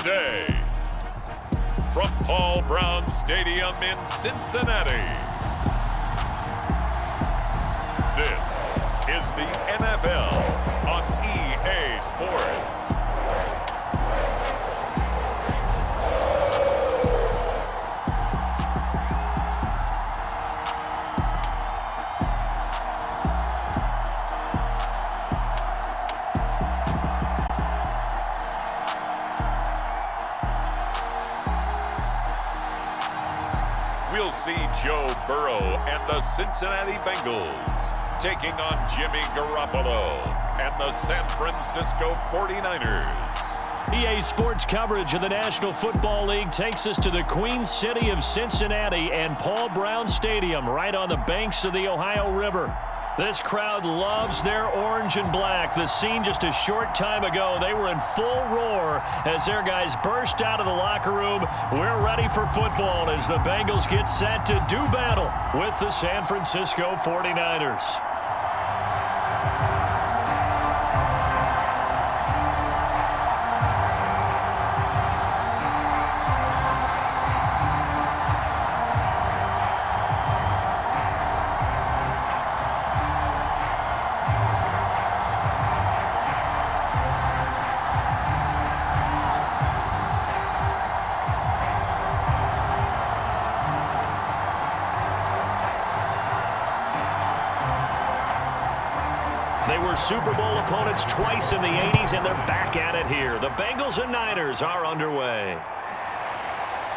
Today, from Paul Brown Stadium in Cincinnati, this is the NFL on EA Sports. We'll see Joe Burrow and the Cincinnati Bengals taking on Jimmy Garoppolo and the San Francisco 49ers. EA Sports coverage of the National Football League takes us to the Queen City of Cincinnati and Paul Brown Stadium right on the banks of the Ohio River. This crowd loves their orange and black. The scene just a short time ago, they were in full roar as their guys burst out of the locker room. We're ready for football as the Bengals get set to do battle with the San Francisco 49ers. They were Super Bowl opponents twice in the 80s, and they're back at it here. The Bengals and Niners are underway.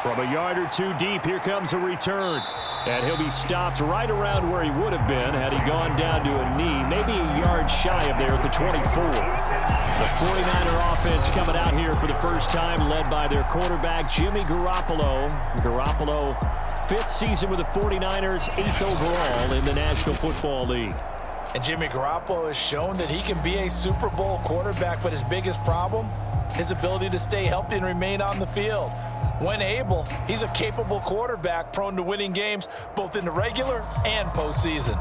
From a yard or two deep, here comes a return. And he'll be stopped right around where he would have been had he gone down to a knee, maybe a yard shy of there at the 24. The 49er offense coming out here for the first time, led by their quarterback, Jimmy Garoppolo. Garoppolo, 5th season with the 49ers, 8th overall in the National Football League. And Jimmy Garoppolo has shown that he can be a Super Bowl quarterback, but his biggest problem, his ability to stay healthy and remain on the field. When able, he's a capable quarterback prone to winning games both in the regular and postseason.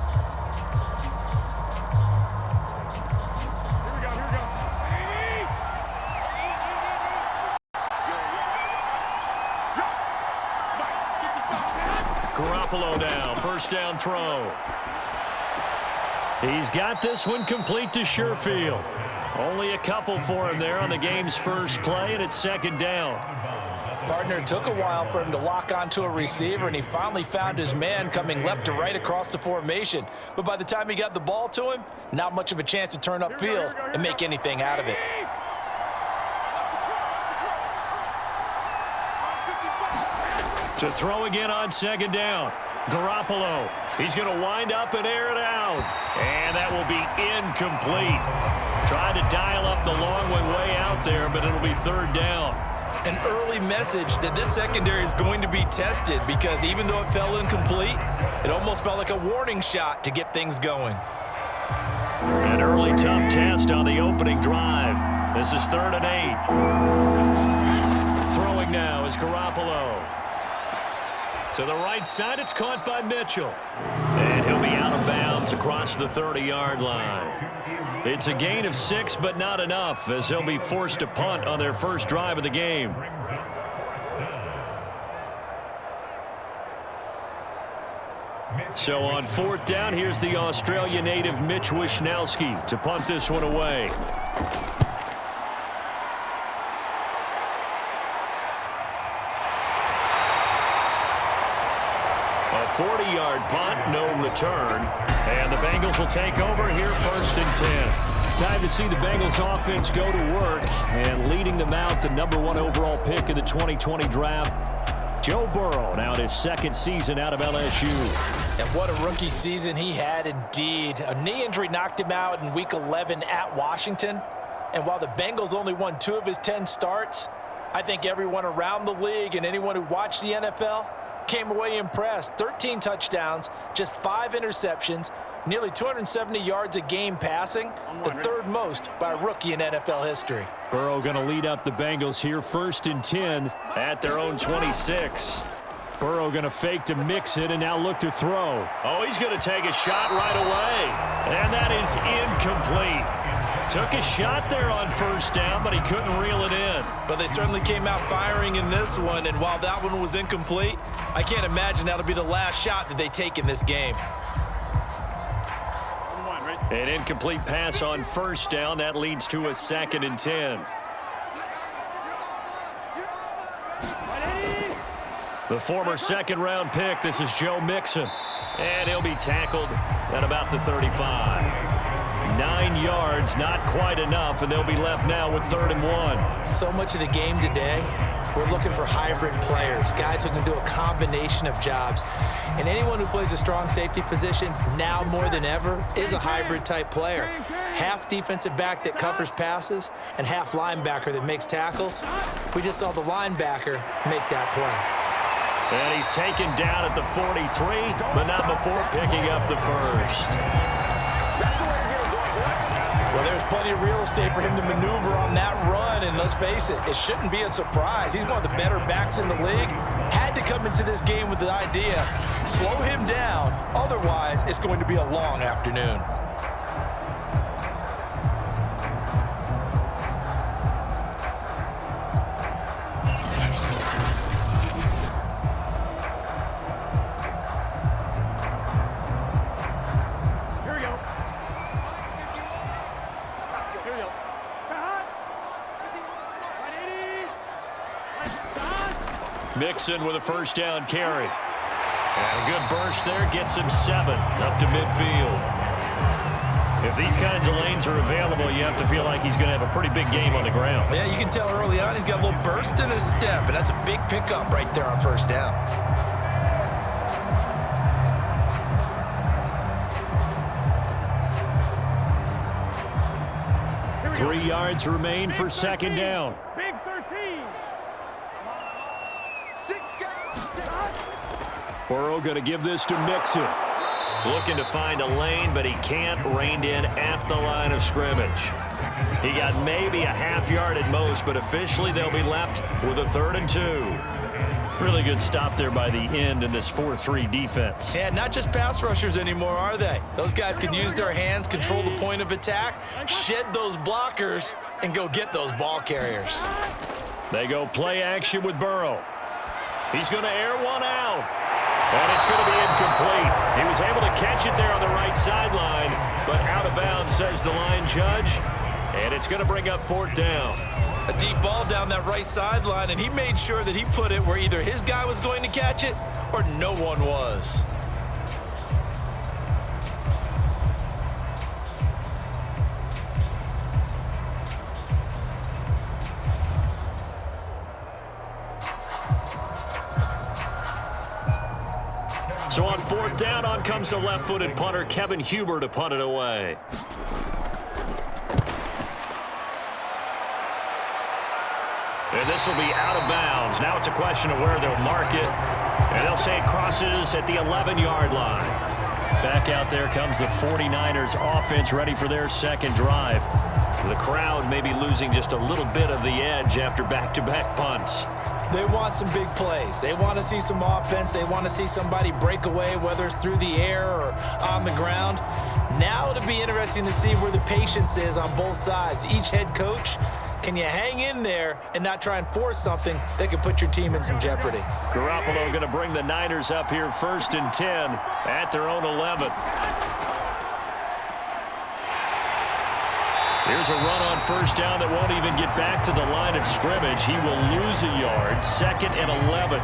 Garoppolo now, first down throw. He's got this one complete to Sherfield. Only a couple for him there on the game's first play, and it's second down. Partner, took a while for him to lock onto a receiver, and he finally found his man coming left to right across the formation. But by the time he got the ball to him, not much of a chance to turn upfield and make anything out of it. To throw again on second down. Garoppolo, he's going to wind up and air it out. And that will be incomplete. Trying to dial up the long one way out there, but it'll be third down. An early message that this secondary is going to be tested because even though it fell incomplete, it almost felt like a warning shot to get things going. An early tough test on the opening drive. This is 3rd and 8. Throwing now is Garoppolo. To the right side, it's caught by Mitchell. And he'll be out of bounds across the 30-yard line. It's a gain of 6, but not enough, as he'll be forced to punt on their first drive of the game. So on 4th down, here's the Australia native Mitch Wishnowski to punt this one away. A 40-yard punt, no return. And the Bengals will take over here 1st and 10. Time to see the Bengals offense go to work. And leading them out, the #1 overall pick in the 2020 draft, Joe Burrow, now in his 2nd season out of LSU. And what a rookie season he had indeed. A knee injury knocked him out in Week 11 at Washington. And while the Bengals only won 2 of his 10 starts, I think everyone around the league and anyone who watched the NFL came away impressed. 13 touchdowns, just 5 interceptions, nearly 270 yards a game passing, the 3rd most by a rookie in NFL history. Burrow going to lead up the Bengals here 1st and 10 at their own 26. Burrow going to fake to Mixon and now look to throw. Oh, he's going to take a shot right away. And that is incomplete. Took a shot there on first down, but he couldn't reel it in. But they certainly came out firing in this one, and while that one was incomplete, I can't imagine that'll be the last shot that they take in this game. An incomplete pass on first down. That leads to a 2nd and 10. The former 2nd-round pick, this is Joe Mixon. And he'll be tackled at about the 35. 9 yards, not quite enough, and they'll be left now with 3rd and 1. So much of the game today, we're looking for hybrid players, guys who can do a combination of jobs. And anyone who plays a strong safety position, now more than ever, is a hybrid-type player. Half defensive back that covers passes and half linebacker that makes tackles. We just saw the linebacker make that play. And he's taken down at the 43, but not before picking up the first. Well, there's plenty of real estate for him to maneuver on that run, and let's face it, it shouldn't be a surprise. He's one of the better backs in the league. Had to come into this game with the idea, slow him down, otherwise it's going to be a long afternoon. Mixon with a first down carry. And a good burst there gets him 7 up to midfield. If these kinds of lanes are available, you have to feel like he's going to have a pretty big game on the ground. Yeah, you can tell early on he's got a little burst in his step, and that's a big pickup right there on first down. Three yards remain for 2nd down. Big 13. Burrow going to give this to Mixon. Looking to find a lane, but he can't. Reined in at the line of scrimmage. He got maybe a half yard at most, but officially they'll be left with a 3rd and 2. Really good stop there by the end in this 4-3 defense. Yeah, not just pass rushers anymore, are they? Those guys can use their hands, control the point of attack, shed those blockers, and go get those ball carriers. They go play action with Burrow. He's going to air one out. And it's going to be incomplete. He was able to catch it there on the right sideline, but out of bounds, says the line judge. And it's going to bring up 4th down. A deep ball down that right sideline, and he made sure that he put it where either his guy was going to catch it or no one was. So on 4th down, on comes the left-footed punter, Kevin Huber, to punt it away. And this will be out of bounds. Now it's a question of where they'll mark it. And they'll say it crosses at the 11-yard line. Back out there comes the 49ers offense, ready for their 2nd drive. The crowd may be losing just a little bit of the edge after back-to-back punts. They want some big plays. They want to see some offense. They want to see somebody break away, whether it's through the air or on the ground. Now it'll be interesting to see where the patience is on both sides. Each head coach, can you hang in there and not try and force something that could put your team in some jeopardy? Garoppolo going to bring the Niners up here 1st and 10 at their own 11. Here's a run on first down that won't even get back to the line of scrimmage. He will lose a yard. 2nd and 11.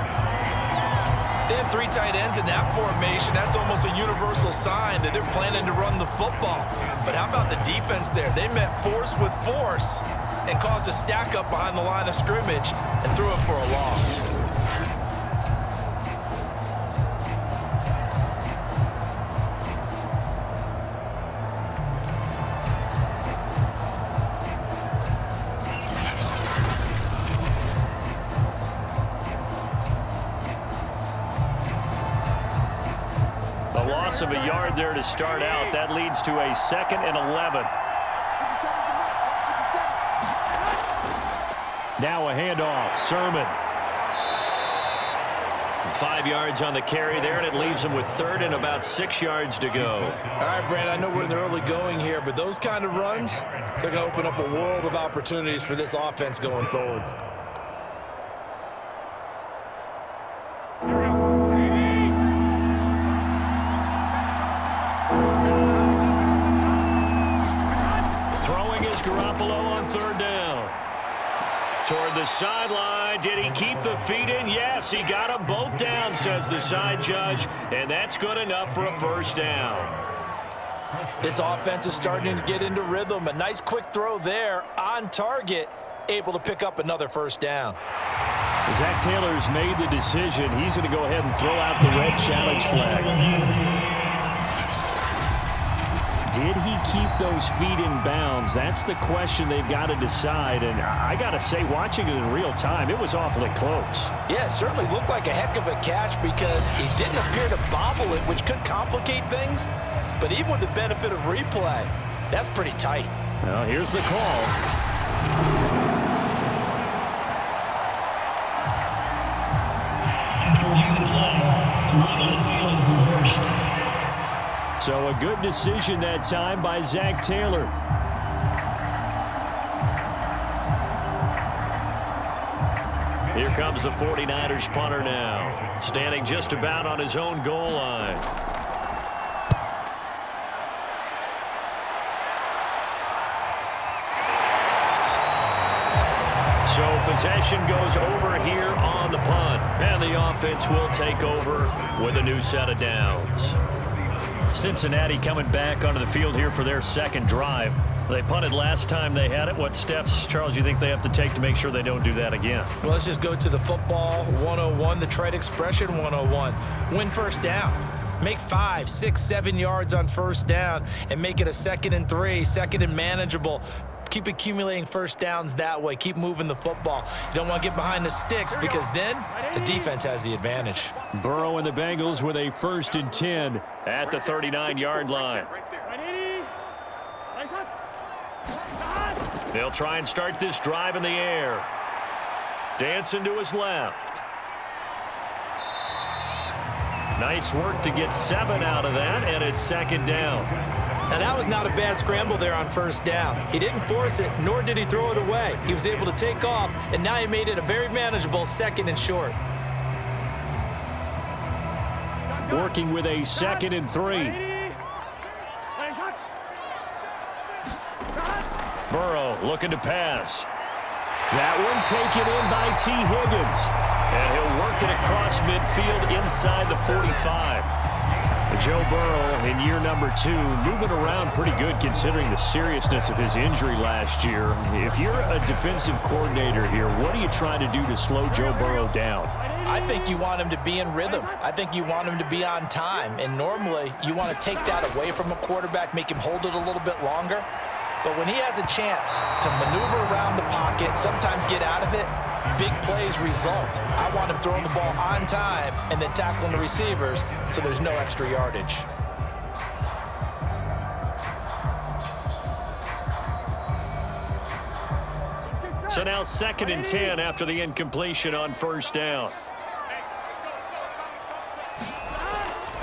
They have 3 tight ends in that formation. That's almost a universal sign that they're planning to run the football. But how about the defense there? They met force with force and caused a stack up behind the line of scrimmage and threw it for a loss. Of a yard there to start out. That leads to a 2nd and 11. Now a handoff. Sermon. 5 yards on the carry there, and it leaves him with third and about 6 yards to go. All right, Brad, I know we're in the early going here, but those kind of runs, they're going to open up a world of opportunities for this offense going forward. Throwing is Garoppolo on third down. Toward the sideline. Did he keep the feet in? Yes, he got them both down, says the side judge, and that's good enough for a first down. This offense is starting to get into rhythm. A nice quick throw there on target, able to pick up another first down. Zach Taylor's made the decision. He's going to go ahead and throw out the red challenge flag. Did he keep those feet in bounds? That's the question they've got to decide. And I got to say, watching it in real time, it was awfully close. Yeah, it certainly looked like a heck of a catch because he didn't appear to bobble it, which could complicate things. But even with the benefit of replay, that's pretty tight. Well, here's the call. After reviewing the play, the ruling on the field is reversed. So a good decision that time by Zach Taylor. Here comes the 49ers punter now, standing just about on his own goal line. So possession goes over here on the punt, and the offense will take over with a new set of downs. Cincinnati coming back onto the field here for their second drive. They punted last time they had it. What steps, Charles, you think they have to take to make sure they don't do that again? Well, let's just go to the football 101, the trade expression 101. Win first down. Make 5, 6, 7 yards on first down and make it a 2nd and 3, 2nd and manageable. Keep accumulating first downs that way. Keep moving the football. You don't want to get behind the sticks because then the defense has the advantage. Burrow and the Bengals with a 1st and 10 at the 39-yard line. They'll try and start this drive in the air. Dancing to his left. Nice work to get 7 out of that, and it's 2nd down. Now, that was not a bad scramble there on first down. He didn't force it, nor did he throw it away. He was able to take off, and now he made it a very manageable 2nd and short. Working with a 2nd and 3. Burrow looking to pass. That one taken in by T. Higgins. And he'll work it across midfield inside the 45. Joe Burrow in year number 2, moving around pretty good considering the seriousness of his injury last year. If you're a defensive coordinator here, what are you trying to do to slow Joe Burrow down? I think you want him to be in rhythm. I think you want him to be on time. And normally you want to take that away from a quarterback, make him hold it a little bit longer. But when he has a chance to maneuver around the pocket, sometimes get out of it, big plays result. I want him throwing the ball on time and then tackling the receivers so there's no extra yardage. So now 2nd and 10 after the incompletion on first down.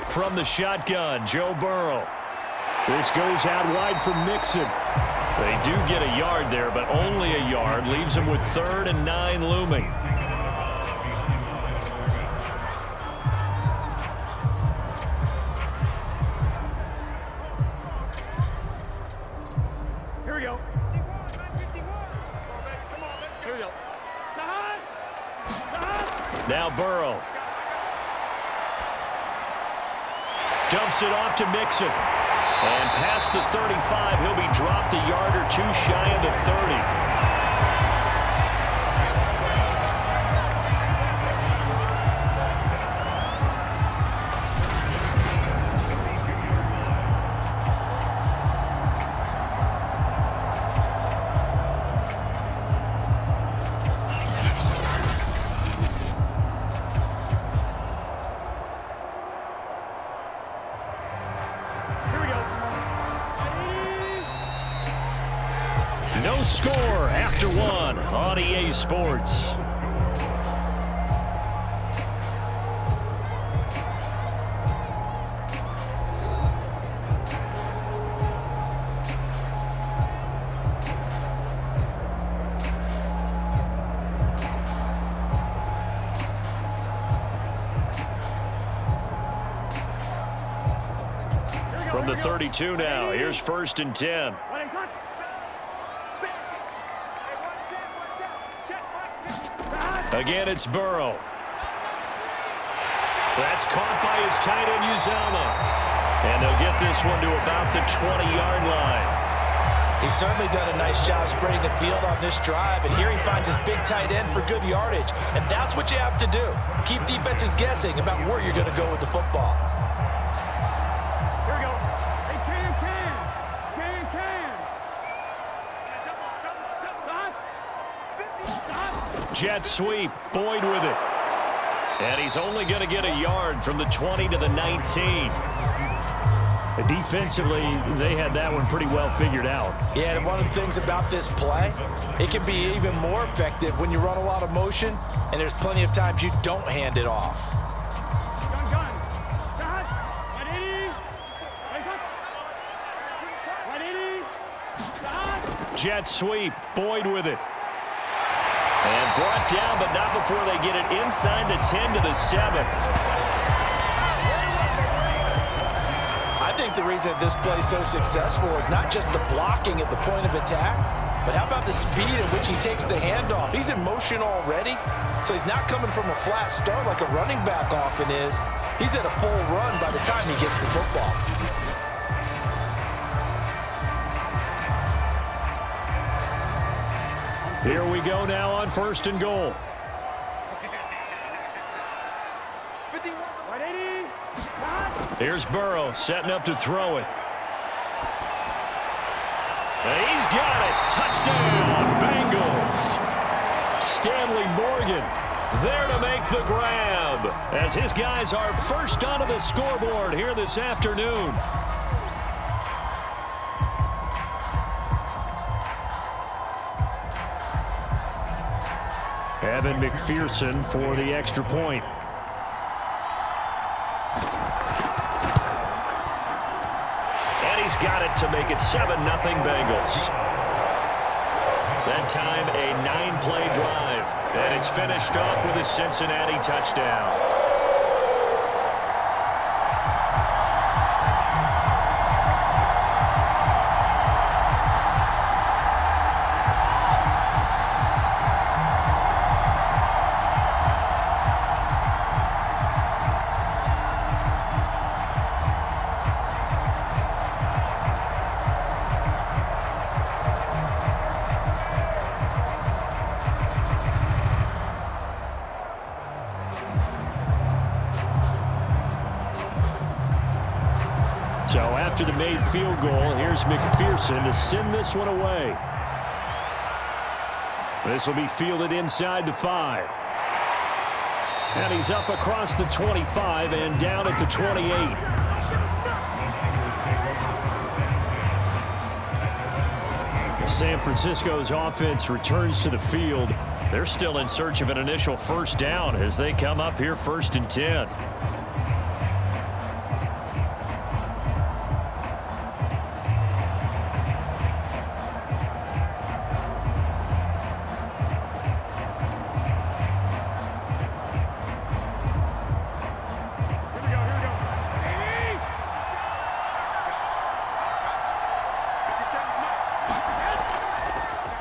From the shotgun, Joe Burrow. This goes out wide for Mixon. They do get a yard there, but only a yard. Leaves them with 3rd and 9 looming. Here we go. Here we go. Now Burrow. Dumps it off to Mixon. And past the 35, he'll be dropped a yard or 2 shy of the 30. No score after 1 on EA Sports. the 32 now. Here's 1st and 10. Again, it's Burrow. That's caught by his tight end, Uzama. And they'll get this one to about the 20-yard line. He's certainly done a nice job spreading the field on this drive, and here he finds his big tight end for good yardage. And that's what you have to do. Keep defenses guessing about where you're going to go with the football. Here we go. Hey, Cam. Jet sweep. Boyd with it. And he's only going to get a yard from the 20 to the 19. Defensively, they had that one pretty well figured out. Yeah, and one of the things about this play, it can be even more effective when you run a lot of motion, and there's plenty of times you don't hand it off. Jet sweep. Boyd with it. And brought down, but not before they get it inside the 10 to the 7. I think the reason this play is so successful is not just the blocking at the point of attack, but how about the speed at which he takes the handoff? He's in motion already, so he's not coming from a flat start like a running back often is. He's at a full run by the time he gets the football. Here we go now on 1st and goal. Here's Burrow setting up to throw it. And he's got it. Touchdown, Bengals. Stanley Morgan there to make the grab as his guys are first onto the scoreboard here this afternoon. Evan McPherson for the extra point. He's got it to make it 7-0 Bengals. That time a 9-play drive. And it's finished off with a Cincinnati touchdown. So after the made field goal, here's McPherson to send this one away. This will be fielded inside the 5. And he's up across the 25 and down at the 28. San Francisco's offense returns to the field. They're still in search of an initial first down as they come up here 1st and 10.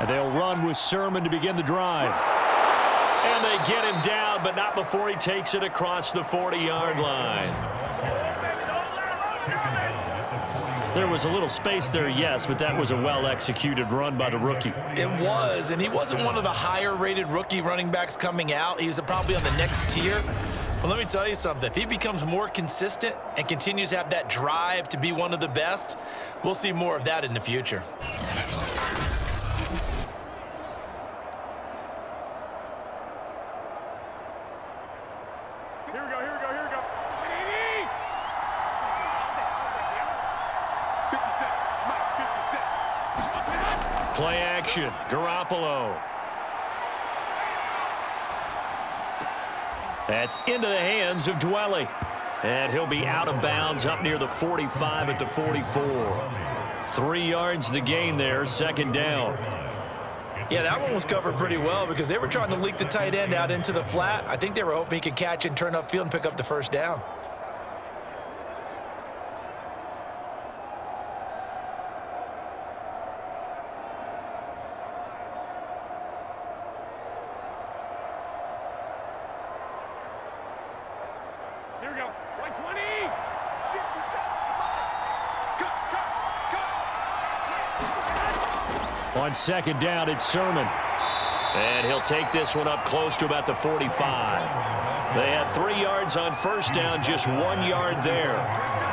They'll run with Sermon to begin the drive. And they get him down, but not before he takes it across the 40-yard line. There was a little space there, yes, but that was a well-executed run by the rookie. It was, and he wasn't one of the higher-rated rookie running backs coming out. He's probably on the next tier. But let me tell you something. If he becomes more consistent and continues to have that drive to be one of the best, we'll see more of that in the future. Play action. Garoppolo. That's into the hands of Dwelly. And he'll be out of bounds up near the 45 at the 44. 3 yards the gain there, 2nd down. Yeah, that one was covered pretty well because they were trying to leak the tight end out into the flat. I think they were hoping he could catch and turn upfield and pick up the first down. we go. Like 20. On second down, it's Sermon. And he'll take this one up close to about the 45. They had 3 yards on first down, just 1 yard there.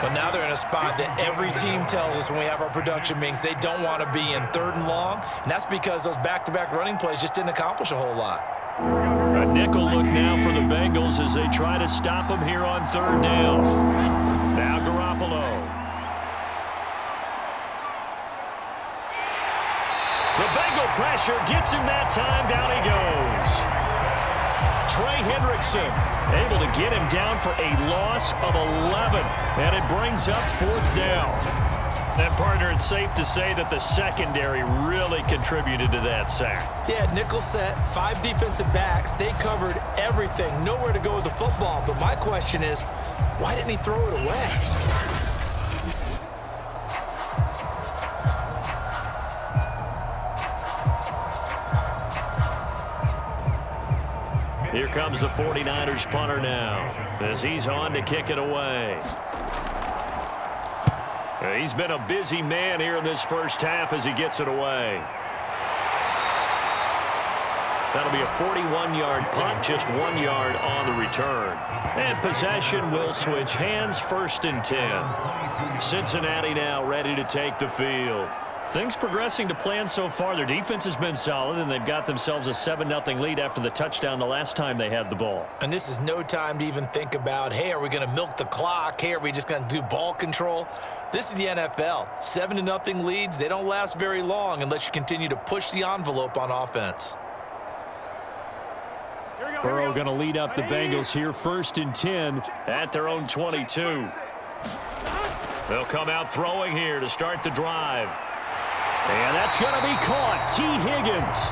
But now they're in a spot that every team tells us when we have our production meetings they don't want to be in 3rd and long, and that's because those back-to-back running plays just didn't accomplish a whole lot. A nickel look now for the Bengals as they try to stop him here on 3rd down. Now Garoppolo. The Bengal pressure gets him that time. Down he goes. Trey Hendrickson able to get him down for a loss of 11. And it brings up 4th down. And, partner, it's safe to say that the secondary really contributed to that sack. Yeah, nickel set, 5 defensive backs. They covered everything. Nowhere to go with the football. But my question is, why didn't he throw it away? Here comes the 49ers punter now as he's on to kick it away. He's been a busy man here in this first half as he gets it away. That'll be a 41-yard punt, just 1 yard on the return. And possession will switch hands, 1st and 10. Cincinnati now ready to take the field. Things progressing to plan so far. Their defense has been solid, and they've got themselves a 7-0 lead after the touchdown the last time they had the ball. And this is no time to even think about, hey, are we going to milk the clock? Hey, are we just going to do ball control? This is the NFL. 7-0 leads, they don't last very long unless you continue to push the envelope on offense. Burrow going to lead up the Bengals here, 1st and 10. At their own 22. They'll come out throwing here to start the drive. And that's going to be caught. T. Higgins.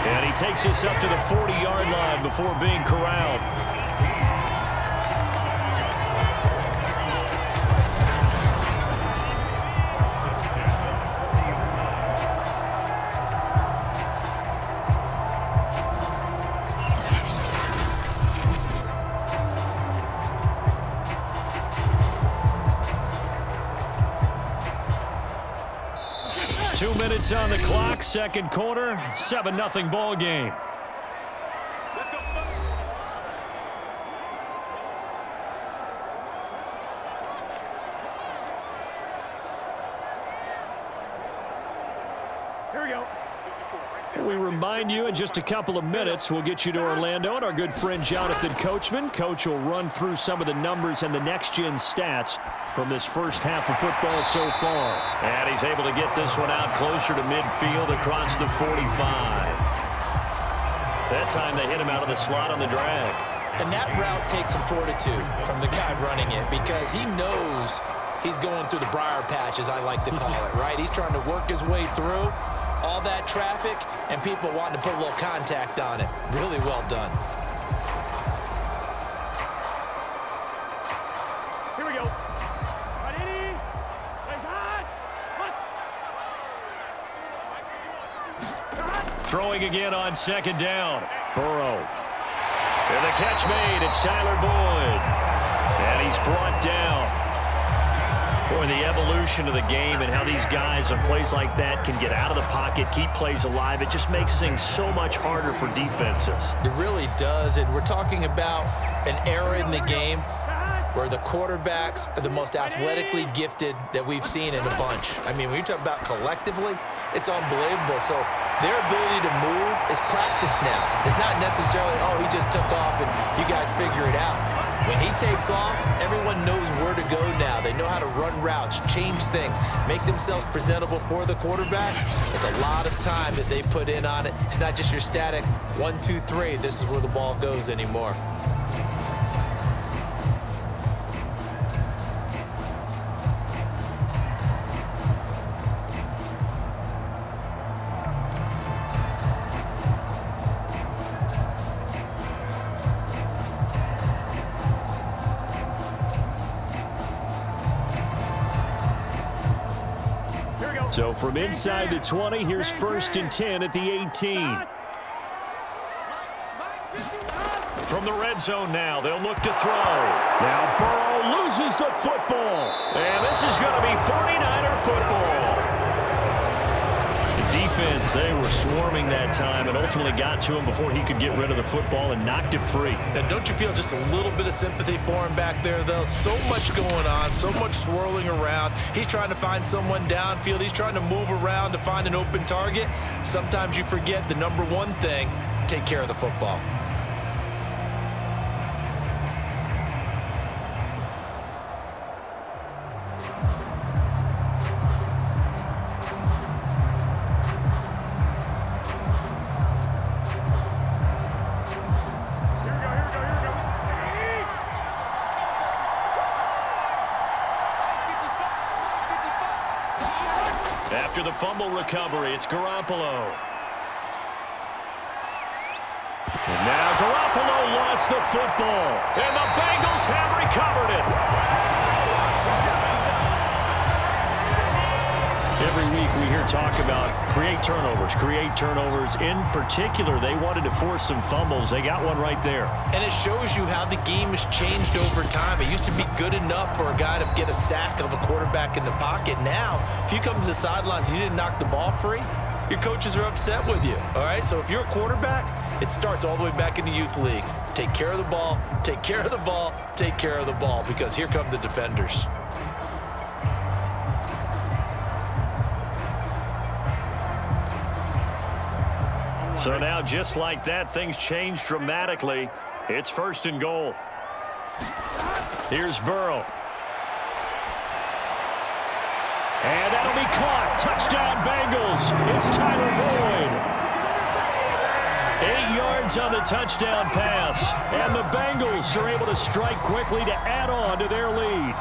And he takes this up to the 40-yard line before being corralled. 2 minutes on the clock, second quarter, 7-0 ball game. Here we go. We remind you in just a couple of minutes, we'll get you to Orlando and our good friend Jonathan Coachman. Coach will run through some of the numbers and the next-gen stats from this first half of football so far. And he's able to get this one out closer to midfield across the 45. That time they hit him out of the slot on the drag. And that route takes some fortitude from the guy running it because he knows he's going through the briar patch, as I like to call it, right? He's trying to work his way through all that traffic and people wanting to put a little contact on it. Really well done. Here we go. Ready? Legs hot. Throwing again on second down. Burrow. And the catch made. It's Tyler Boyd. And he's brought down. Boy, the evolution of the game and how these guys on plays like that can get out of the pocket, keep plays alive, it just makes things so much harder for defenses. It really does, and we're talking about an era in the game where the quarterbacks are the most athletically gifted that we've seen in a bunch. I mean, when you talk about collectively, it's unbelievable. So their ability to move is practiced now. It's not necessarily, oh, he just took off and you guys figure it out. When he takes off, everyone knows where to go now. They know how to run routes, change things, make themselves presentable for the quarterback. It's a lot of time that they put in on it. It's not just your static 1, 2, 3. This is where the ball goes anymore. So from inside the 20, here's 1st and 10 at the 18. From the red zone now, they'll look to throw. Now Burrow loses the football. And this is going to be 49er football. The defense, they were swarming that time and ultimately got to him before he could get rid of the football and knocked it free. And don't you feel just a little bit of sympathy for him back there, though? So much going on, so much swirling around. He's trying to find someone downfield. He's trying to move around to find an open target. Sometimes you forget the number one thing, take care of the football. After the fumble recovery, it's Garoppolo. And now Garoppolo lost the football. And the Bengals have recovered it. Every week we hear talk about create turnovers. In particular, they wanted to force some fumbles. They got one right there. And it shows you how the game has changed over time. It used to be good enough for a guy to get a sack of a quarterback in the pocket. Now, if you come to the sidelines and you didn't knock the ball free, your coaches are upset with you. All right, so if you're a quarterback, it starts all the way back into youth leagues. Take care of the ball, take care of the ball, take care of the ball, because here come the defenders. So now, just like that, things change dramatically. It's 1st and goal. Here's Burrow. And that'll be caught. Touchdown, Bengals. It's Tyler Boyd. 8 yards on the touchdown pass. And the Bengals are able to strike quickly to add on to their lead.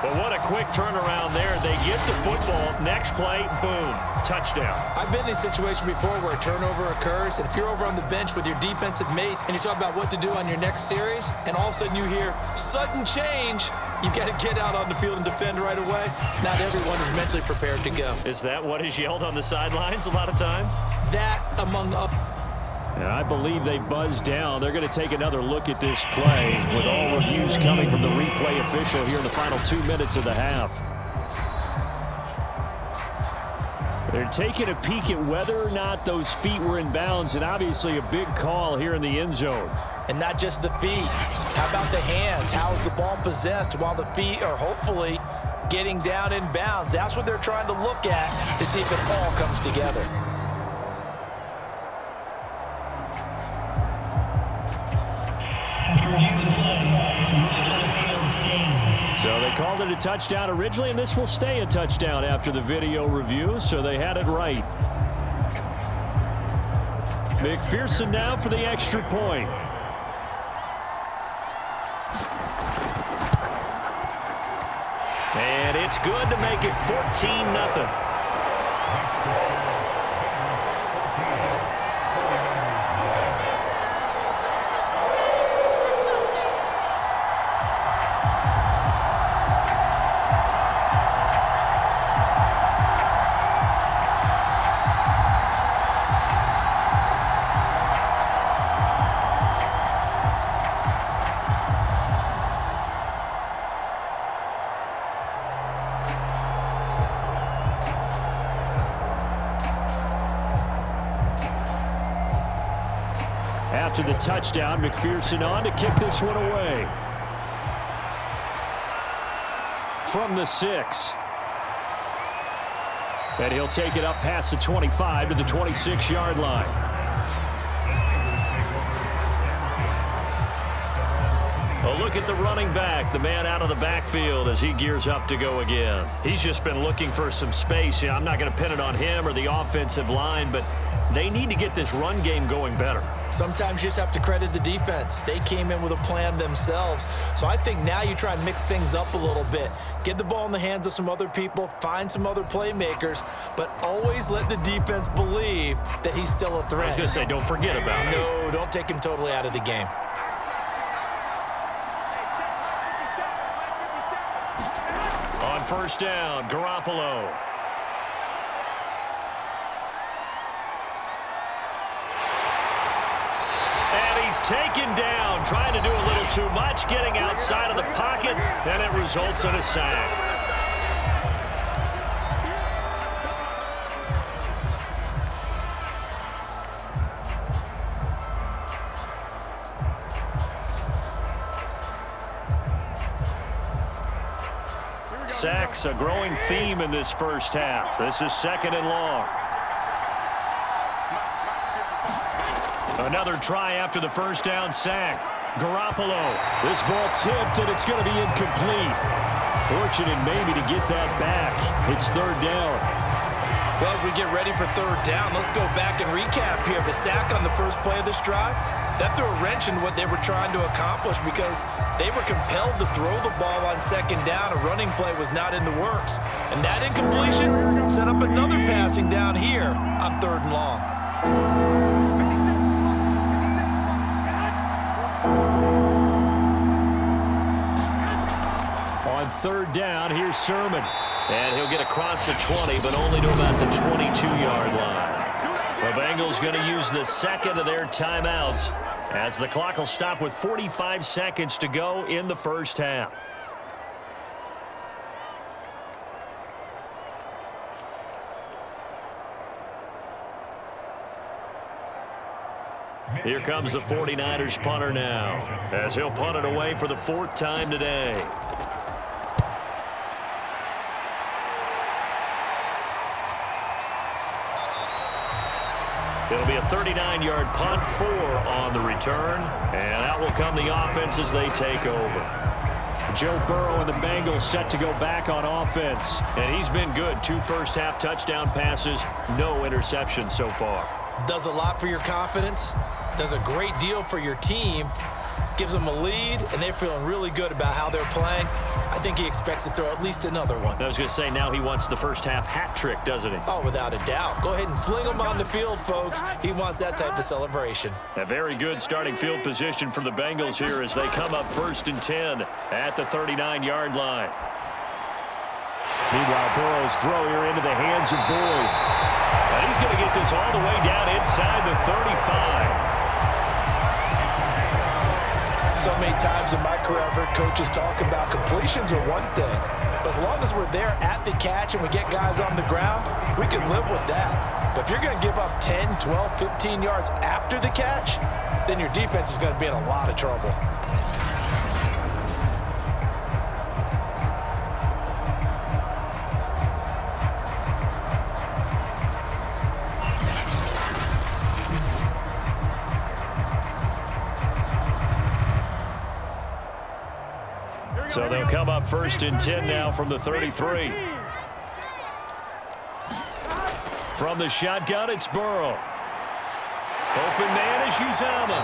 But what a quick turnaround there. They get the football. Next play, boom, touchdown. I've been in a situation before where a turnover occurs, and if you're over on the bench with your defensive mate and you talk about what to do on your next series, and all of a sudden you hear sudden change, you've got to get out on the field and defend right away. Not everyone is mentally prepared to go. Is that what is yelled on the sidelines a lot of times? That among other. And I believe they buzzed down. They're going to take another look at this play with all reviews coming from the replay official here in the final 2 minutes of the half. They're taking a peek at whether or not those feet were in bounds, and obviously a big call here in the end zone. And not just the feet. How about the hands? How is the ball possessed while the feet are hopefully getting down in bounds? That's what they're trying to look at to see if it all comes together. After reviewing the play, the ruling on the field stands. So they called it a touchdown originally, and this will stay a touchdown after the video review, so they had it right. McPherson now for the extra point. And it's good to make it 14-0. After the touchdown, McPherson on to kick this one away. From the 6. And he'll take it up past the 25 to the 26-yard line. A look at the running back, the man out of the backfield as he gears up to go again. He's just been looking for some space. I'm not going to pin it on him or the offensive line, but they need to get this run game going better. Sometimes you just have to credit the defense. They came in with a plan themselves. So I think now you try and mix things up a little bit. Get the ball in the hands of some other people, find some other playmakers, but always let the defense believe that he's still a threat. I was going to say, don't forget about it. No, don't take him totally out of the game. On first down, Garoppolo. taken down, trying to do a little too much, getting outside of the pocket, and it results in a sack. Sacks, a growing theme in this first half. This is 2nd and long. Another try after the first down sack. Garoppolo. This ball tipped, and it's going to be incomplete. Fortunate maybe to get that back. It's 3rd down. Well, as we get ready for 3rd down, let's go back and recap here. The sack on the first play of this drive, that threw a wrench in what they were trying to accomplish because they were compelled to throw the ball on 2nd down. A running play was not in the works. And that incompletion set up another passing down here on 3rd and long. On 3rd down, here's Sermon. And he'll get across the 20, but only to about the 22-yard line. The Bengals going to use the 2nd of their timeouts as the clock will stop with 45 seconds to go in the first half. Here comes the 49ers punter now, as he'll punt it away for the 4th time today. It'll be a 39-yard punt, 4 on the return, and out will come the offense as they take over. Joe Burrow and the Bengals set to go back on offense. And he's been good. 2 first-half touchdown passes, no interceptions so far. Does a lot for your confidence, does a great deal for your team, gives them a lead, and they're feeling really good about how they're playing. I think he expects to throw at least another one. I was going to say, now he wants the first-half hat trick, doesn't he? Oh, without a doubt. Go ahead and fling him on the field, folks. He wants that type of celebration. A very good starting field position for the Bengals here as they come up 1st and 10 at the 39-yard line. Meanwhile, Burrow's throw here into the hands of Boyd. And he's going to get this all the way down inside the 35. So many times in my career, I've heard coaches talk about completions are one thing. But as long as we're there at the catch and we get guys on the ground, we can live with that. But if you're going to give up 10, 12, 15 yards after the catch, then your defense is going to be in a lot of trouble. So they'll come up 1st and 10 now from the 33. From the shotgun, it's Burrow. Open man is Uzama.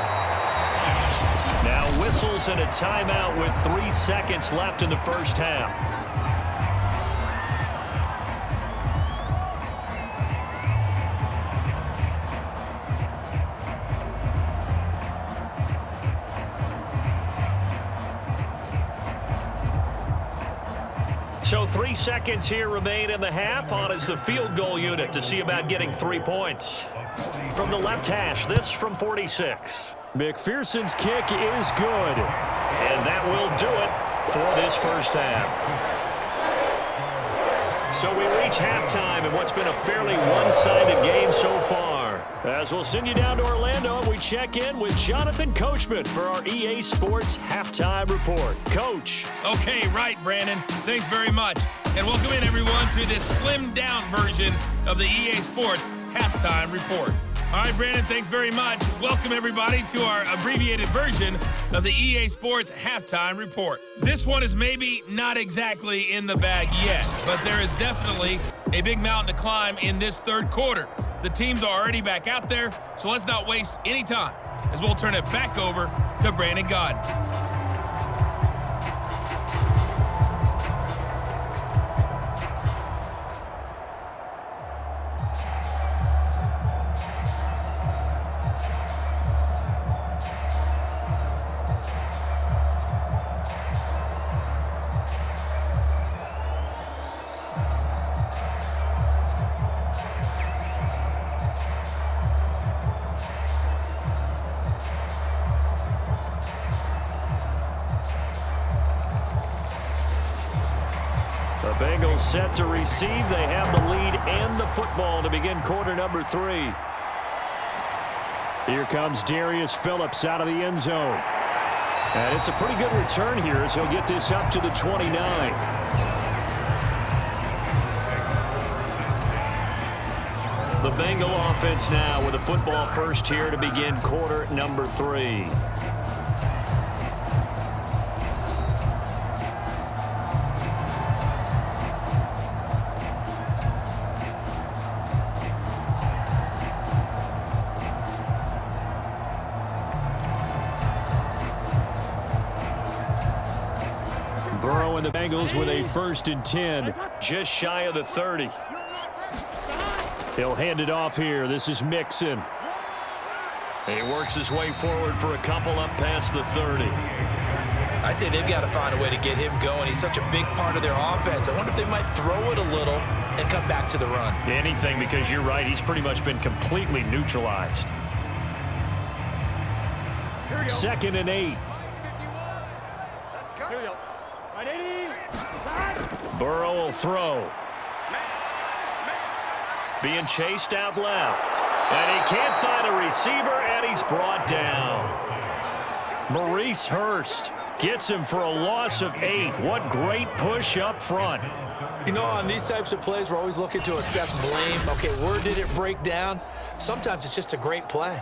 Now whistles and a timeout with 3 seconds left in the first half. So 3 seconds here remain in the half. On is the field goal unit to see about getting 3 points. From the left hash, this from 46. McPherson's kick is good. And that will do it for this first half. So we reach halftime in what's been a fairly one-sided game so far. As we'll send you down to Orlando, we check in with Jonathan Coachman for our EA Sports Halftime Report. Coach. Okay, right, Brandon. Thanks very much. And welcome in, everyone, to this slimmed-down version of the EA Sports Halftime Report. All right, Brandon, thanks very much. Welcome, everybody, to our abbreviated version of the EA Sports Halftime Report. This one is maybe not exactly in the bag yet, but there is definitely a big mountain to climb in this 3rd quarter. The teams are already back out there, so let's not waste any time as we'll turn it back over to Brandon Godden. Bengals set to receive. They have the lead and the football to begin quarter number 3. Here comes Darius Phillips out of the end zone. And it's a pretty good return here as he'll get this up to the 29. The Bengal offense now with a football first here to begin quarter number 3. Burrow and the Bengals with a 1st and 10, just shy of the 30. He'll hand it off here. This is Mixon. He works his way forward for a couple up past the 30. I'd say they've got to find a way to get him going. He's such a big part of their offense. I wonder if they might throw it a little and come back to the run. Anything, because you're right. He's pretty much been completely neutralized. 2nd and 8. Here we go. Right 80. Burrow will throw. Being chased out left. And he can't find a receiver, and he's brought down. Maurice Hurst gets him for a loss of 8. What great push up front. You know, on these types of plays, we're always looking to assess blame. Okay, where did it break down? Sometimes it's just a great play.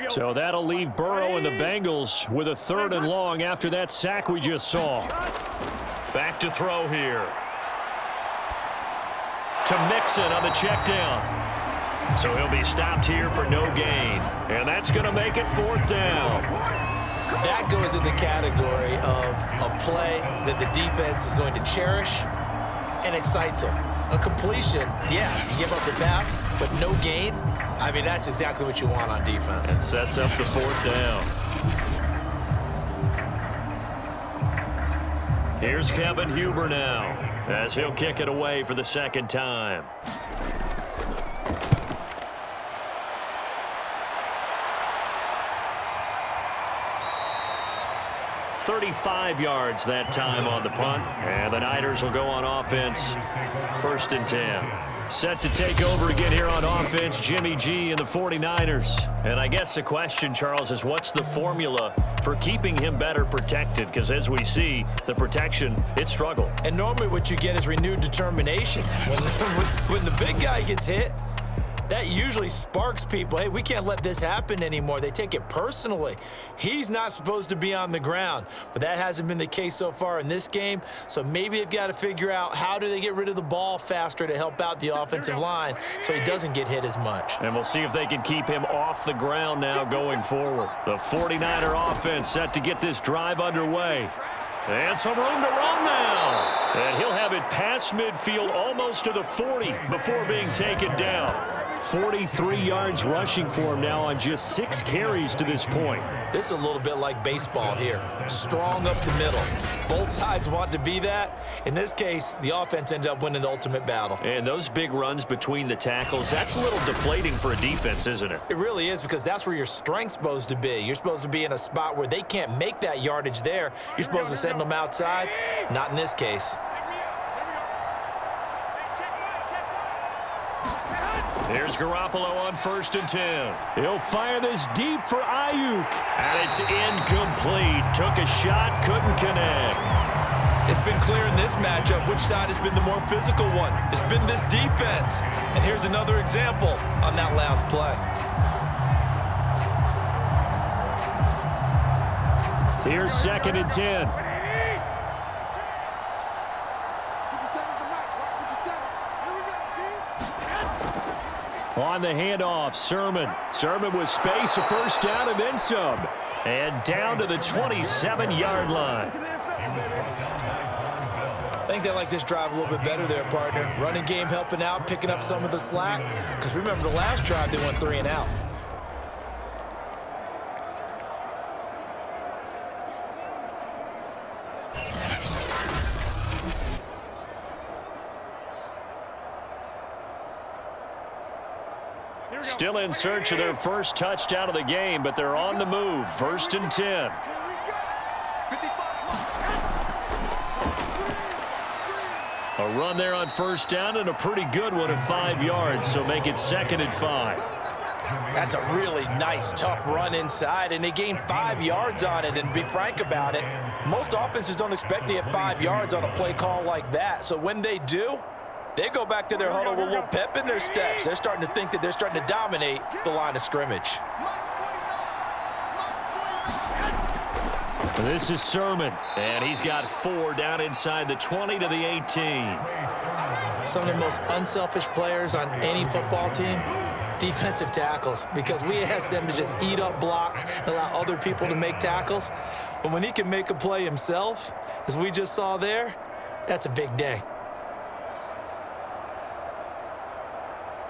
So that'll leave Burrow and the Bengals with a 3rd and long after that sack we just saw. Back to throw here. To Mixon on the check down. So he'll be stopped here for no gain. And that's going to make it 4th down. That goes in the category of a play that the defense is going to cherish and excites them. A completion, yes, you give up the pass, but no gain. I mean, that's exactly what you want on defense. And sets up the 4th down. Here's Kevin Huber now, as he'll kick it away for the 2nd time. 35 yards that time on the punt. And the Niners will go on offense, 1st and 10. Set to take over again here on offense, Jimmy G and the 49ers. And I guess the question, Charles, is what's the formula for keeping him better protected? Because as we see, the protection, it struggled. And normally what you get is renewed determination. When the big guy gets hit, that usually sparks people. Hey, we can't let this happen anymore. They take it personally. He's not supposed to be on the ground, but that hasn't been the case so far in this game. So maybe they've got to figure out how do they get rid of the ball faster to help out the offensive line so he doesn't get hit as much. And we'll see if they can keep him off the ground now going forward. The 49er offense set to get this drive underway. And some room to run now. And he'll have it past midfield almost to the 40 before being taken down. 43 yards rushing for him now on just 6 carries to this point. This is a little bit like baseball here. Strong up the middle. Both sides want to be that. In this case, the offense ended up winning the ultimate battle. And those big runs between the tackles, that's a little deflating for a defense, isn't it? It really is, because that's where your strength's supposed to be. You're supposed to be in a spot where they can't make that yardage there. You're supposed to send them outside. Not in this case. Here's Garoppolo on 1st and 10. He'll fire this deep for Aiyuk. And it's incomplete. Took a shot, couldn't connect. It's been clear in this matchup which side has been the more physical one. It's been this defense. And here's another example on that last play. Here's 2nd and 10. On the handoff, Sermon. Sermon with space, a 1st down, and then some. And down to the 27-yard line. I think they like this drive a little bit better there, partner. Running game helping out, picking up some of the slack. Because remember, the last drive, they went 3 and out. Still in search of their first touchdown of the game, but they're on the move. 1st and 10. A run there on 1st down and a pretty good one at 5 yards, so make it 2nd and 5. That's a really nice, tough run inside, and they gained 5 yards on it. And to be frank about it, most offenses don't expect to get 5 yards on a play call like that. So when they do, they go back to their huddle with a little pep in their steps. They're starting to think that they're starting to dominate the line of scrimmage. This is Sermon, and he's got 4 down inside the 20 to the 18. Some of the most unselfish players on any football team, defensive tackles, because we ask them to just eat up blocks and allow other people to make tackles. But when he can make a play himself, as we just saw there, that's a big day.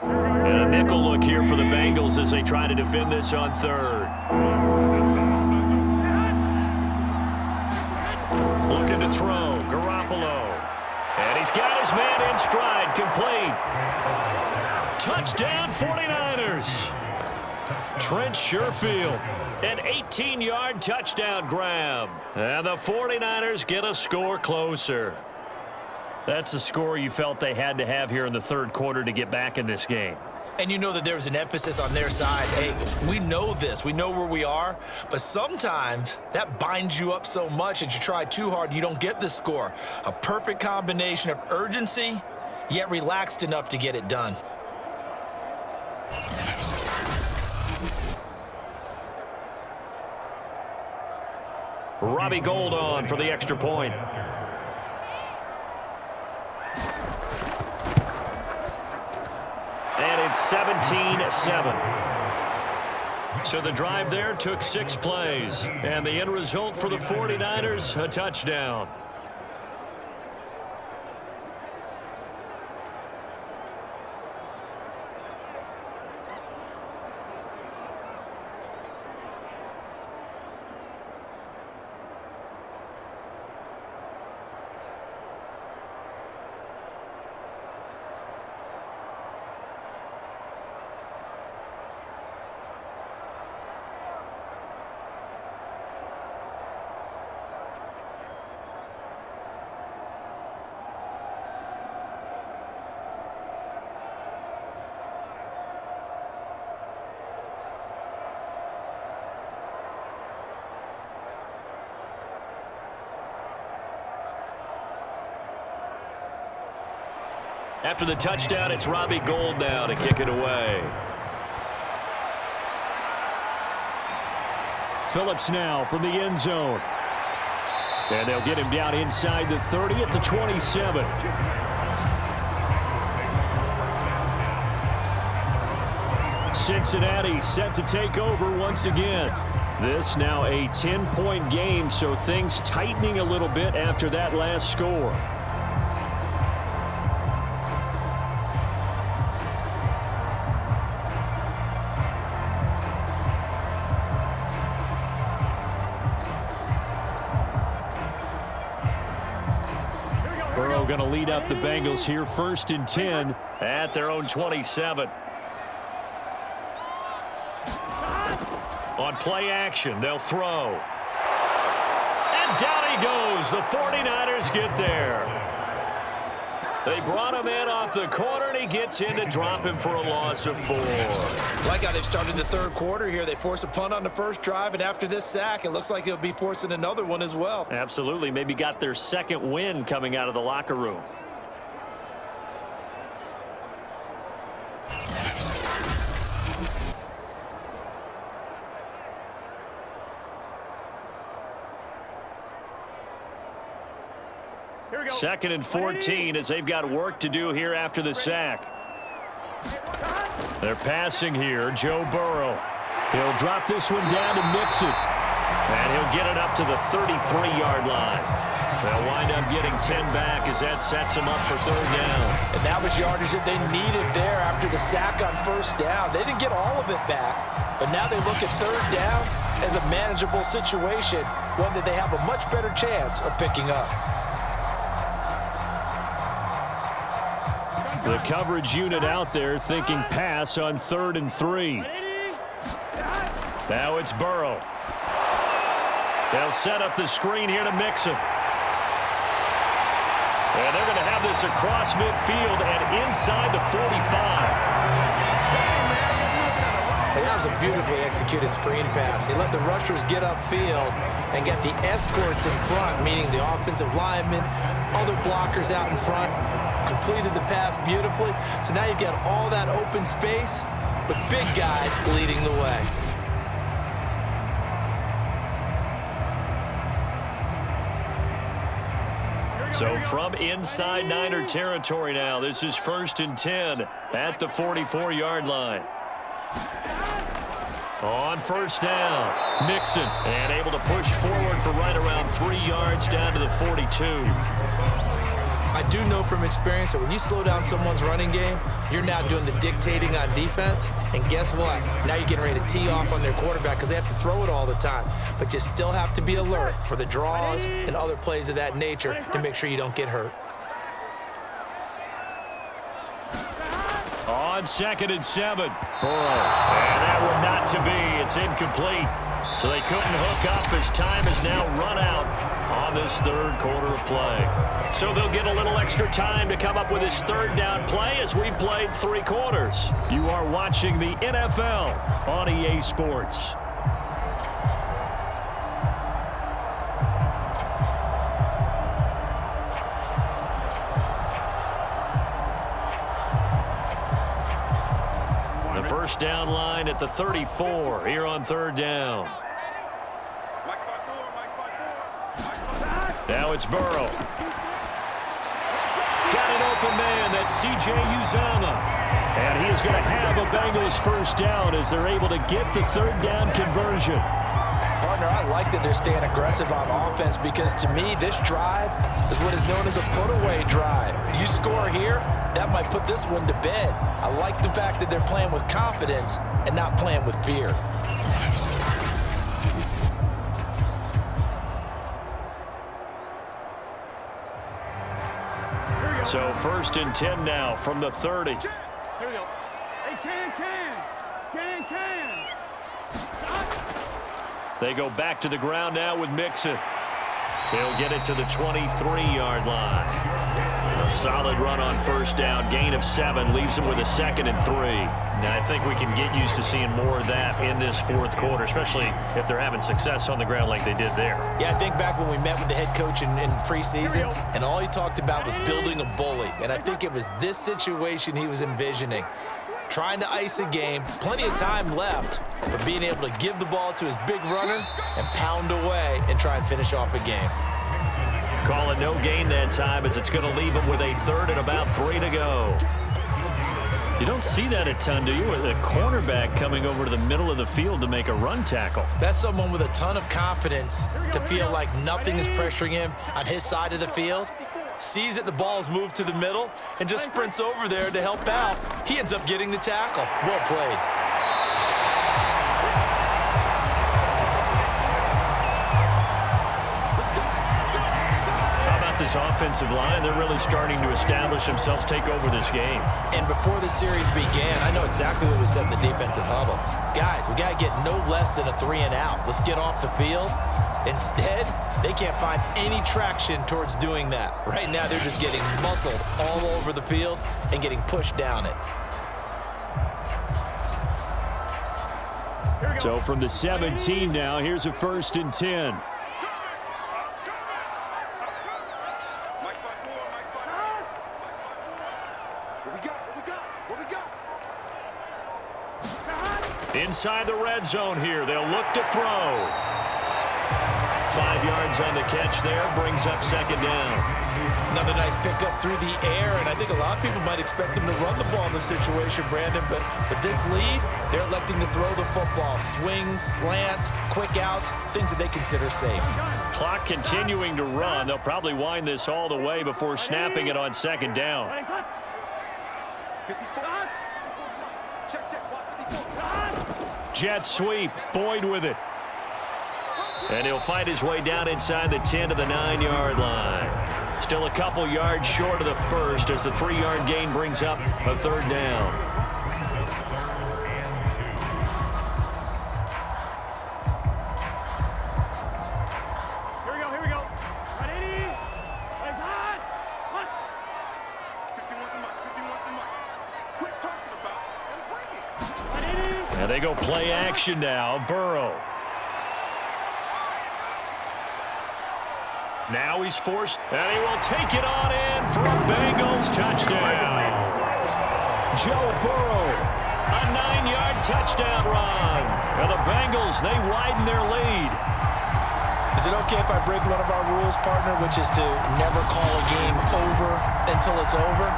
And a nickel look here for the Bengals as they try to defend this on 3rd. Looking to throw, Garoppolo. And he's got his man in stride, complete. Touchdown, 49ers. Trent Sherfield, an 18-yard touchdown grab. And the 49ers get a score closer. That's a score you felt they had to have here in the 3rd quarter to get back in this game. And you know that there was an emphasis on their side. Hey, we know this. We know where we are. But sometimes that binds you up so much that you try too hard, you don't get the score. A perfect combination of urgency, yet relaxed enough to get it done. Robbie Gould on for the extra point. And it's 17-7. So the drive there took 6 plays. And the end result for the 49ers, a touchdown. After the touchdown, it's Robbie Gould now to kick it away. Phillips now from the end zone. And they'll get him down inside the 30 at the 27. Cincinnati set to take over once again. This now a 10-point game, so things tightening a little bit after that last score. Burrow going to lead up the Bengals here, 1st and 10 at their own 27. On play action, they'll throw. And down he goes. The 49ers get there. They brought him in off the corner, and he gets in to drop him for a loss of 4. Like how they've started the 3rd quarter here. They force a punt on the first drive, and after this sack, it looks like they'll be forcing another one as well. Absolutely. Maybe got their 2nd win coming out of the locker room. Second and 14 as they've got work to do here after the sack. They're passing here, Joe Burrow. He'll drop this one down to Mixon. And he'll get it up to the 33-yard line. They'll wind up getting 10 back as that sets them up for 3rd down. And that was yardage that they needed there after the sack on 1st down. They didn't get all of it back, but now they look at 3rd down as a manageable situation, one that they have a much better chance of picking up. The coverage unit out there thinking pass on 3rd and 3. Now it's Burrow. They'll set up the screen here to Mixon. And they're going to have this across midfield and inside the 45. That was a beautifully executed screen pass. He let the rushers get upfield and get the escorts in front, meaning the offensive linemen, other blockers out in front, completed the pass beautifully. So now you've got all that open space with big guys leading the way. So from inside Niner territory now, this is 1st and 10 at the 44-yard line. On 1st down, Mixon, and able to push forward for right around 3 yards down to the 42. I do know from experience that when you slow down someone's running game, you're now doing the dictating on defense. And guess what? Now you're getting ready to tee off on their quarterback because they have to throw it all the time. But you still have to be alert for the draws and other plays of that nature to make sure you don't get hurt. On 2nd and 7, Burrow. And that one not to be. It's incomplete. So they couldn't hook up as time is now run out on this 3rd quarter of play. So they'll get a little extra time to come up with this 3rd down play as we've played 3 quarters. You are watching the NFL on EA Sports. The 1st down line at the 34 here on 3rd down. Now it's Burrow. Got an open man. That's C.J. Uzomah. And he is going to have a Bengals 1st down as they're able to get the 3rd down conversion. Partner, I like that they're staying aggressive on offense because to me, this drive is what is known as a put-away drive. You score here, that might put this one to bed. I like the fact that they're playing with confidence and not playing with fear. So 1st and 10 now from the 30. Here we go. Hey, can. They go back to the ground now with Mixon. They'll get it to the 23-yard line. A solid run on 1st down. Gain of 7 leaves them with a 2nd and 3. Now, I think we can get used to seeing more of that in this 4th quarter, especially if they're having success on the ground like they did there. Yeah, I think back when we met with the head coach in preseason, and all he talked about was building a bully. And I think it was this situation he was envisioning. Trying to ice a game, plenty of time left, but being able to give the ball to his big runner and pound away and try and finish off a game. Call it no gain that time as it's going to leave him with a 3rd and about 3 to go. You don't see that a ton, do you? With a cornerback coming over to the middle of the field to make a run tackle. That's someone with a ton of confidence to feel like nothing is pressuring him on his side of the field. Sees that the ball's moved to the middle and just sprints over there to help out. He ends up getting the tackle. Well played. This offensive line, they're really starting to establish themselves, take over this game. And before the series began, I know exactly what we said in the defensive huddle. Guys, we got to get no less than a 3 and out. Let's get off the field. Instead, they can't find any traction towards doing that. Right now, they're just getting muscled all over the field and getting pushed down it. So from the 17 now, here's a 1st and 10. Inside the red zone here. They'll look to throw. 5 yards on the catch there. Brings up 2nd down. Another nice pickup through the air, and I think a lot of people might expect them to run the ball in this situation, Brandon, but with this lead, they're electing to throw the football. Swings, slants, quick outs, things that they consider safe. Clock continuing to run. They'll probably wind this all the way before snapping it on 2nd down. Jet sweep. Boyd with it. And he'll fight his way down inside the 10 to the 9-yard line. Still a couple yards short of the first as the 3-yard gain brings up a 3rd down. Here we go. Ready? Eyes hot. What? 51 to Mike. 51 to Mike. Quit talking about and bring it. And they go play action now. Burrow. Now he's forced, and he will take it on in for a Bengals touchdown. Joe Burrow, a 9-yard touchdown run. And the Bengals, they widen their lead. Is it okay if I break one of our rules, partner, which is to never call a game over until it's over?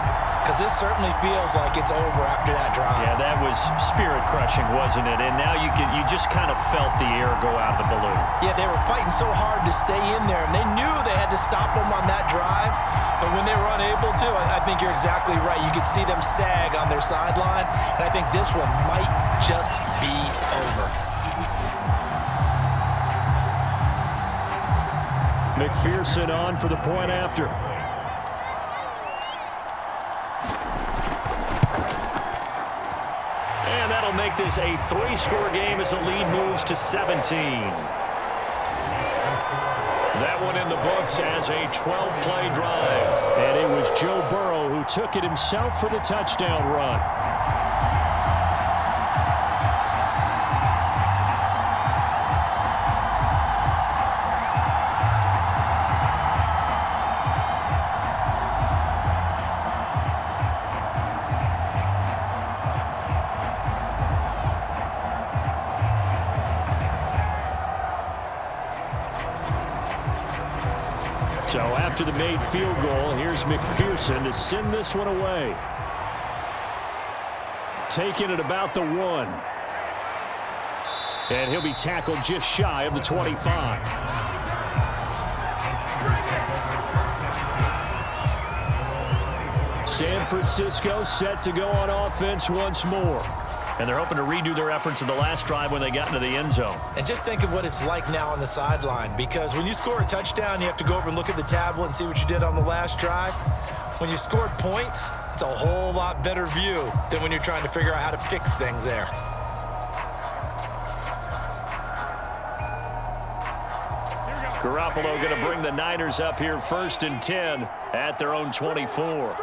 Because this certainly feels like it's over after that drive. Yeah, that was spirit-crushing, wasn't it? And now you just kind of felt the air go out of the balloon. Yeah, they were fighting so hard to stay in there, and they knew they had to stop them on that drive. But when they were unable to, I think you're exactly right. You could see them sag on their sideline, and I think this one might just be over. McPherson on for the point after. And that'll make this a 3-score game as the lead moves to 17. That one in the books as a 12-play drive. And it was Joe Burrow who took it himself for the touchdown run. So after the made field goal, here's McPherson to send this one away. Taking it about the 1. And he'll be tackled just shy of the 25. San Francisco set to go on offense once more. And they're hoping to redo their efforts in the last drive when they got into the end zone. And just think of what it's like now on the sideline, because when you score a touchdown, you have to go over and look at the tablet and see what you did on the last drive. When you scored points, it's a whole lot better view than when you're trying to figure out how to fix things there. Garoppolo going to bring the Niners up here 1st and 10 at their own 24.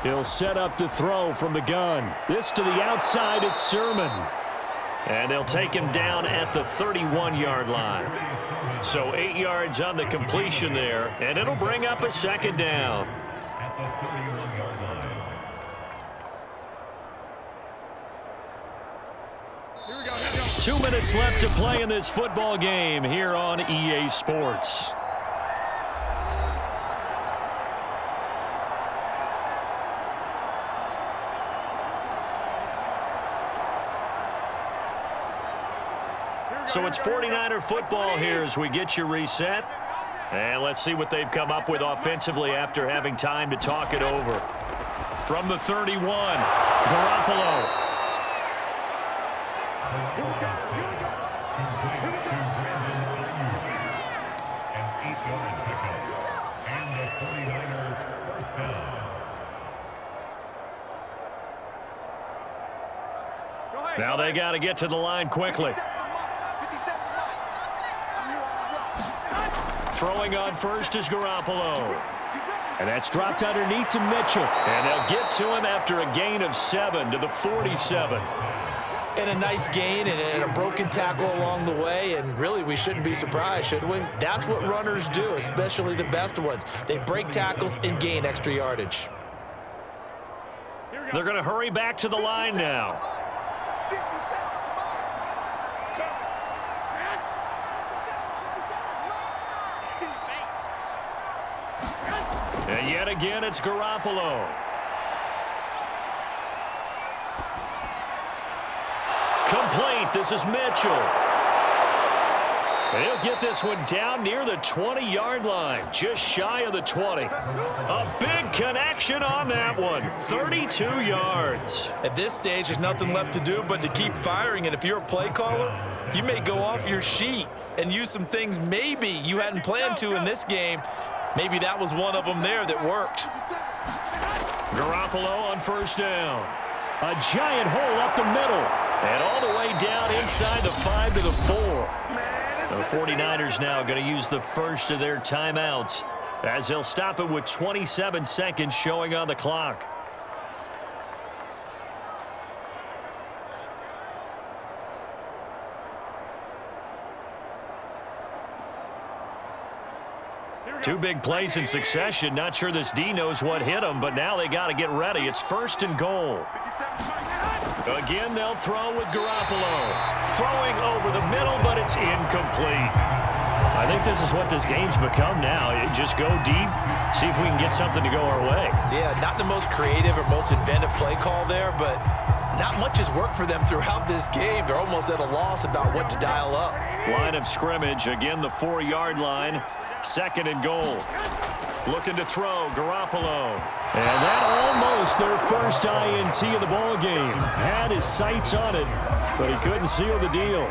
He'll set up to throw from the gun. This to the outside, it's Sermon. And they'll take him down at the 31-yard line. So 8 yards on the completion there, and it'll bring up a 2nd down. At the 31-yard line. Here we go. 2 minutes left to play in this football game here on EA Sports. So it's 49er football here as we get you reset. And let's see what they've come up with offensively after having time to talk it over. From the 31, Garoppolo. Now they got to get to the line quickly. Throwing on first is Garoppolo. And that's dropped underneath to Mitchell. And they'll get to him after a gain of 7 to the 47. And a nice gain and a broken tackle along the way, and really we shouldn't be surprised, should we? That's what runners do, especially the best ones. They break tackles and gain extra yardage. They're going to hurry back to the line now. And yet again, it's Garoppolo. Complete. This is Mitchell. And he'll get this one down near the 20-yard line, just shy of the 20. A big connection on that one, 32 yards. At this stage, there's nothing left to do but to keep firing, and if you're a play caller, you may go off your sheet and use some things maybe you hadn't planned to in this game. Maybe that was one of them there that worked. Garoppolo on first down. A giant hole up the middle. And all the way down inside the 5 to the 4. The 49ers now going to use the first of their timeouts as they'll stop it with 27 seconds showing on the clock. Two big plays in succession. Not sure this D knows what hit him, but now they got to get ready. It's first and goal. Again, they'll throw with Garoppolo. Throwing over the middle, but it's incomplete. I think this is what this game's become now. You just go deep, see if we can get something to go our way. Yeah, not the most creative or most inventive play call there, but not much has worked for them throughout this game. They're almost at a loss about what to dial up. Line of scrimmage, again the 4-yard line. Second and goal. Looking to throw, Garoppolo. And that almost their first INT of the ball game. Had his sights on it, but he couldn't seal the deal.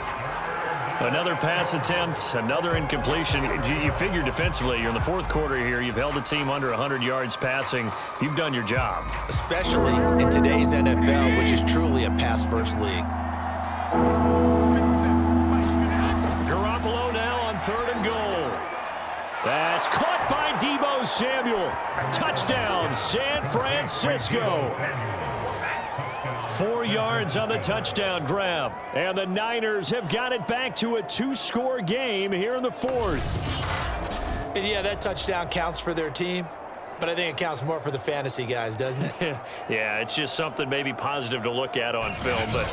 Another pass attempt, another incompletion. You figure defensively, you're in the fourth quarter here. You've held the team under 100 yards passing. You've done your job. Especially in today's NFL, which is truly a pass-first league. Garoppolo now on third and goal. That's caught by Deebo Samuel. Touchdown, San Francisco. 4 yards on the touchdown grab. And the Niners have got it back to a 2-score game here in the fourth. And yeah, that touchdown counts for their team, but I think it counts more for the fantasy guys, doesn't it? Yeah, it's just something maybe positive to look at on film, but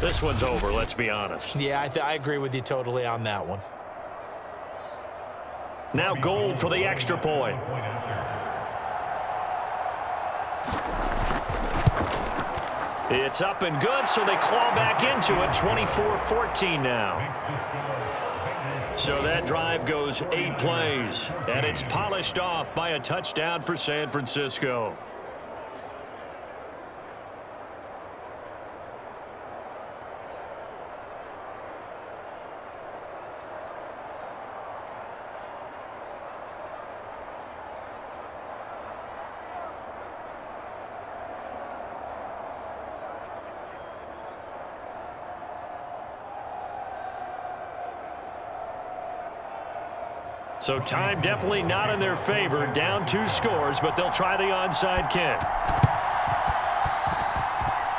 this one's over, let's be honest. Yeah, I agree with you totally on that one. Now Gold for the extra point. It's up and good, so they claw back into it. 24-14 now. So that drive goes 8 plays, and it's polished off by a touchdown for San Francisco. So time definitely not in their favor. Down 2 scores, but they'll try the onside kick.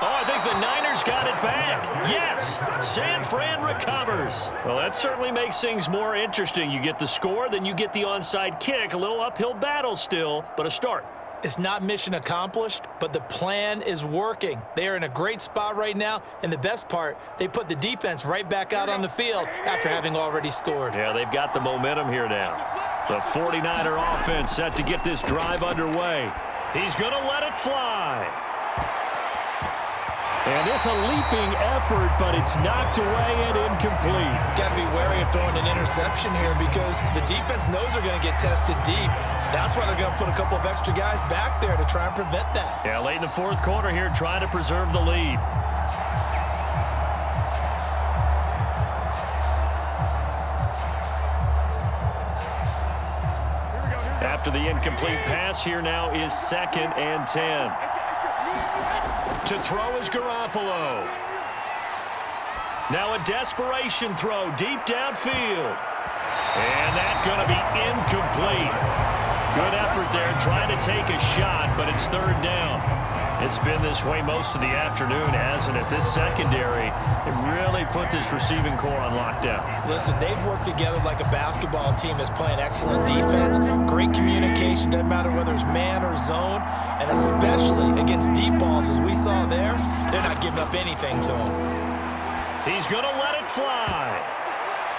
Oh, I think the Niners got it back. Yes, San Fran recovers. Well, that certainly makes things more interesting. You get the score, then you get the onside kick. A little uphill battle still, but a start. It's not mission accomplished, but the plan is working. They are in a great spot right now, and the best part, they put the defense right back out on the field after having already scored. Yeah, they've got the momentum here now. The 49er offense set to get this drive underway. He's going to let it fly. And it's a leaping effort, but it's knocked away and incomplete. Got to be wary of throwing an interception here because the defense knows they're going to get tested deep. That's why they're going to put a couple of extra guys back there to try and prevent that. Yeah, late in the fourth quarter here, trying to preserve the lead. After the incomplete pass, here now is 2nd and 10. To throw is Garoppolo. Now a desperation throw deep downfield. And that's going to be incomplete. Good effort there trying to take a shot, but it's 3rd down. It's been this way most of the afternoon, hasn't it? This secondary, it really put this receiving core on lockdown. Listen, they've worked together like a basketball team that's playing excellent defense, great communication, doesn't matter whether it's man or zone, and especially against deep balls, as we saw there, they're not giving up anything to them. He's going to let it fly.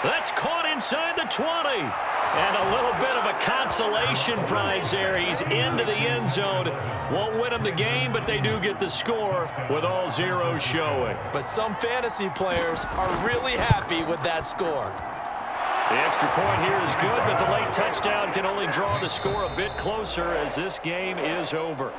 That's caught inside the 20. And a little bit of a consolation prize there. He's into the end zone. Won't win him the game, but they do get the score with all zeros showing. But some fantasy players are really happy with that score. The extra point here is good, but the late touchdown can only draw the score a bit closer as this game is over.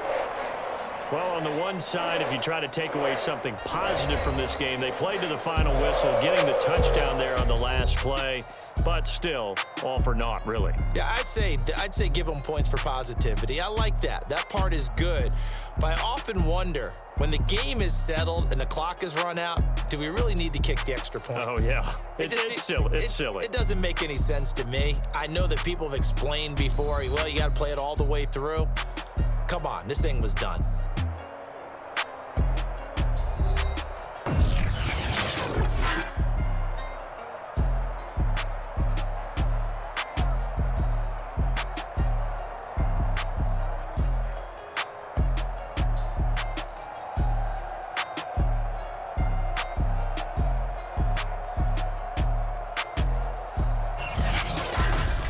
Well, on the one side, if you try to take away something positive from this game, they played to the final whistle, getting the touchdown there on the last play. but still, all for naught, really. Yeah, I'd say give them points for positivity. I like that. That part is good. But I often wonder, when the game is settled and the clock is run out, do we really need to kick the extra point? Oh, yeah. It's silly. It's silly. It doesn't make any sense to me. I know that people have explained before, well, you got to play it all the way through. Come on, this thing was done.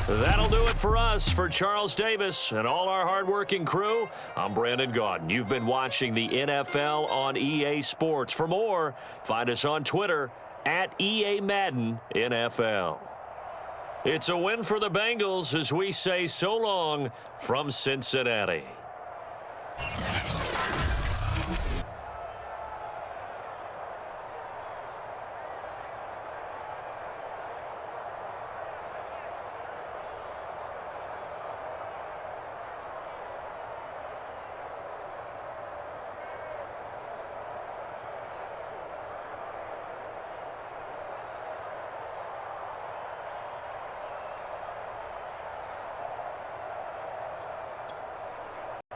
That'll do it for us. For Charles Davis and all our hardworking crew, I'm Brandon Gaudin. You've been watching the NFL on EA Sports. For more, find us on Twitter at EA Madden NFL. It's a win for the Bengals as we say so long from Cincinnati.